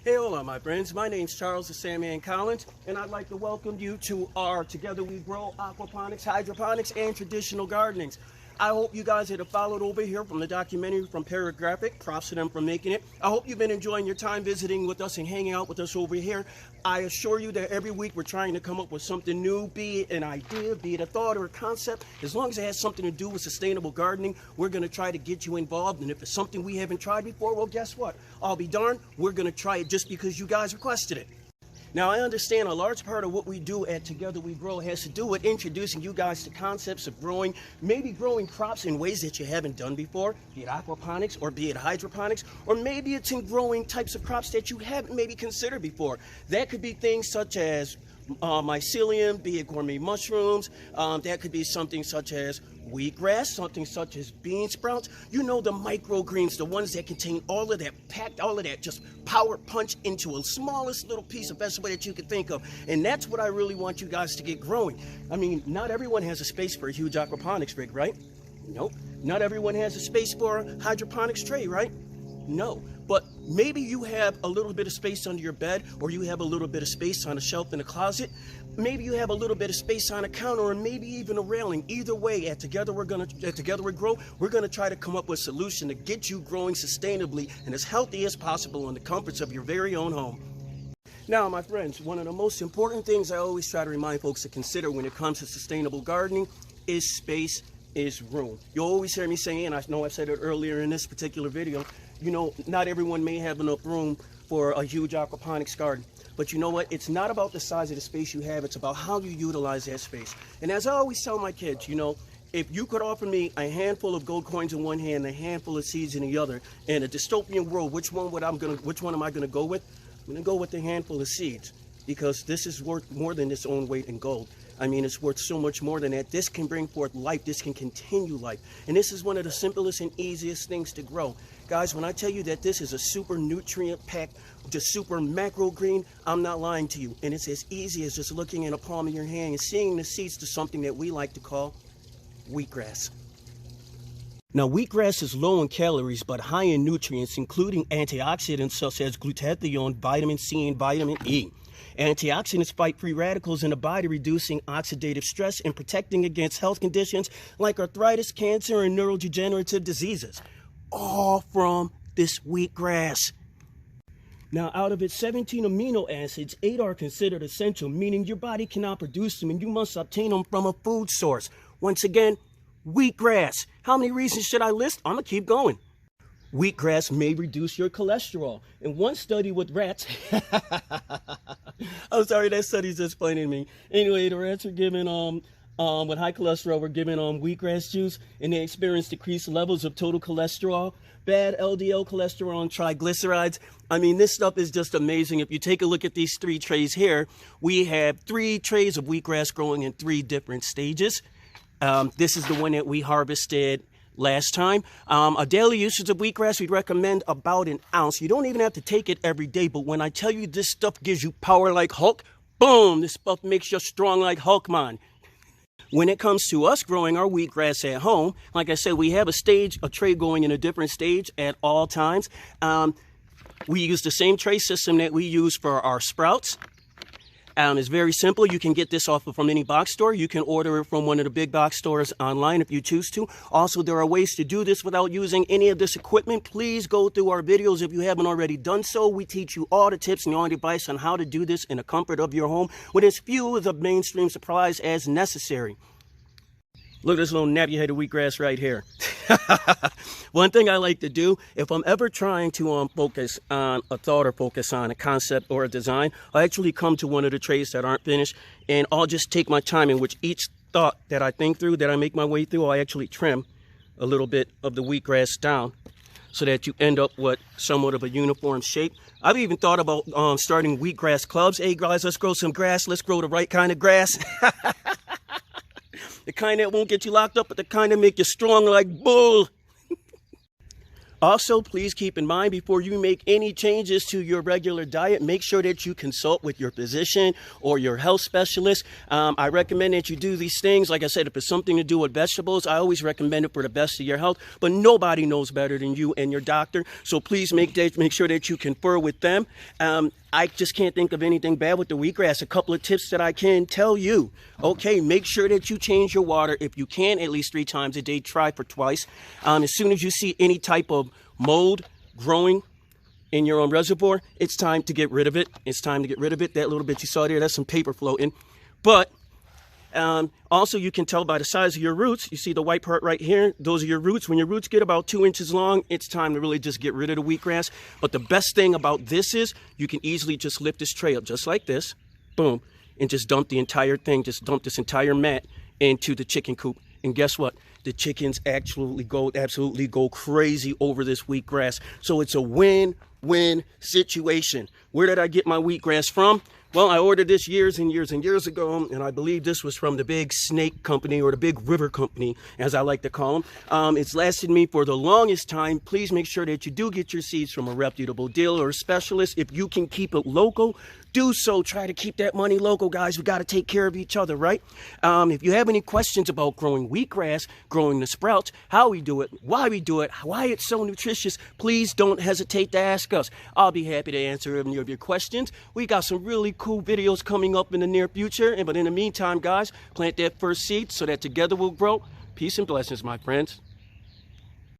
Hey, hola, my friends. My name's Charles the Sandman Collins, and I'd like to welcome you to our Together We Grow aquaponics, hydroponics, and traditional gardenings. I hope you guys that have followed over here from the documentary from Paragraphic, props to them for making it. I hope you've been enjoying your time visiting with us and hanging out with us over here. I assure you that every week we're trying to come up with something new, be it an idea, be it a thought or a concept. As long as it has something to do with sustainable gardening, we're going to try to get you involved. And if it's something we haven't tried before, well, guess what? I'll be darned, we're going to try it just because you guys requested it. Now, I understand a large part of what we do at Together We Grow has to do with introducing you guys to concepts of growing, maybe growing crops in ways that you haven't done before, be it aquaponics or be it hydroponics, or maybe it's in growing types of crops that you haven't maybe considered before. That could be things such as mycelium, be it gourmet mushrooms. That could be something such as wheatgrass, something such as bean sprouts. You know, the microgreens, the ones that contain all of that, packed all of that, just power punch into a smallest little piece of vegetable that you could think of. And that's what I really want you guys to get growing. I mean, not everyone has a space for a huge aquaponics rig, right? Nope. Not everyone has a space for a hydroponics tray, right? No. But maybe you have a little bit of space under your bed, or you have a little bit of space on a shelf in a closet. Maybe you have a little bit of space on a counter, or maybe even a railing. Either way, at Together We Grow, we're gonna try to come up with a solution to get you growing sustainably and as healthy as possible in the comforts of your very own home. Now, my friends, one of the most important things I always try to remind folks to consider when it comes to sustainable gardening is space is room. You always hear me saying, and I know I said it earlier in this particular video, you know, not everyone may have enough room for a huge aquaponics garden. But you know what? It's not about the size of the space you have. It's about how you utilize that space. And as I always tell my kids, you know, if you could offer me a handful of gold coins in one hand and a handful of seeds in the other, in a dystopian world, which one am I gonna go with? I'm gonna go with the handful of seeds, because this is worth more than its own weight in gold. I mean, it's worth so much more than that. This can bring forth life. This can continue life. And this is one of the simplest and easiest things to grow. Guys, when I tell you that this is a super nutrient-packed, just super macro green, I'm not lying to you. And it's as easy as just looking in the palm of your hand and seeing the seeds to something that we like to call wheatgrass. Now, wheatgrass is low in calories, but high in nutrients, including antioxidants such as glutathione, vitamin C, and vitamin E. Antioxidants fight free radicals in the body, reducing oxidative stress and protecting against health conditions like arthritis, cancer, and neurodegenerative diseases. All from this wheatgrass. Now, out of its 17 amino acids, 8 are considered essential, meaning your body cannot produce them and you must obtain them from a food source. Once again, wheatgrass. How many reasons should I list? I'm gonna keep going. Wheatgrass may reduce your cholesterol. In one study with rats, I'm sorry, that study's just funny to me. Anyway, the rats were given with high cholesterol were given wheatgrass juice, and they experienced decreased levels of total cholesterol, bad LDL cholesterol, and triglycerides. I mean, this stuff is just amazing. If you take a look at these 3 trays here, we have 3 trays of wheatgrass growing in 3 different stages. This is the one that we harvested last time. A daily usage of wheatgrass, we recommend about an ounce. You don't even have to take it every day, but when I tell you this stuff gives you power like Hulk, boom, this stuff makes you strong like Hulk, man. When it comes to us growing our wheatgrass at home, like I said, we have a tray going in a different stage at all times. We use the same tray system that we use for our sprouts. It's very simple. You can get this from any box store. You can order it from one of the big box stores online if you choose to. Also, there are ways to do this without using any of this equipment. Please go through our videos if you haven't already done so. We teach you all the tips and all the advice on how to do this in the comfort of your home with as few of the mainstream supplies as necessary. Look at this little nappy-headed wheatgrass right here. One thing I like to do, if I'm ever trying to focus on a thought or focus on a concept or a design, I actually come to one of the trays that aren't finished, and I'll just take my time in which each thought that I think through, that I make my way through, I actually trim a little bit of the wheatgrass down so that you end up with somewhat of a uniform shape. I've even thought about starting wheatgrass clubs. Hey guys, let's grow some grass. Let's grow the right kind of grass. The kind that won't get you locked up, but the kind that make you strong like bull. Also, please keep in mind before you make any changes to your regular diet, make sure that you consult with your physician or your health specialist. I recommend that you do these things. Like I said, if it's something to do with vegetables, I always recommend it for the best of your health. But nobody knows better than you and your doctor. So please make sure that you confer with them. I just can't think of anything bad with the wheatgrass. A couple of tips that I can tell you. Okay, make sure that you change your water. If you can, at least 3 times a day. Try for twice. As soon as you see any type of mold growing in your own reservoir, it's time to get rid of it. It's time to get rid of it. That little bit you saw there, that's some paper floating. But also, you can tell by the size of your roots. You see the white part right here? Those are your roots. When your roots get about 2 inches long, it's time to really just get rid of the wheatgrass. But the best thing about this is you can easily just lift this tray up just like this, boom, and just dump the entire thing, just dump this entire mat into the chicken coop. And guess what? The chickens absolutely go crazy over this wheatgrass. So it's a win-win situation. Where did I get my wheatgrass from? Well, I ordered this years and years and years ago, and I believe this was from the big snake company, or the big river company, as I like to call them. It's lasted me for the longest time. Please make sure that you do get your seeds from a reputable dealer or specialist. If you can keep it local, do so. Try to keep that money local, guys. We got to take care of each other, right? If you have any questions about growing wheatgrass, growing the sprouts, how we do it, why it's so nutritious, please don't hesitate to ask us. I'll be happy to answer any of your questions. We got some really cool videos coming up in the near future. But in the meantime, guys, plant that first seed so that together we'll grow. Peace and blessings, my friends.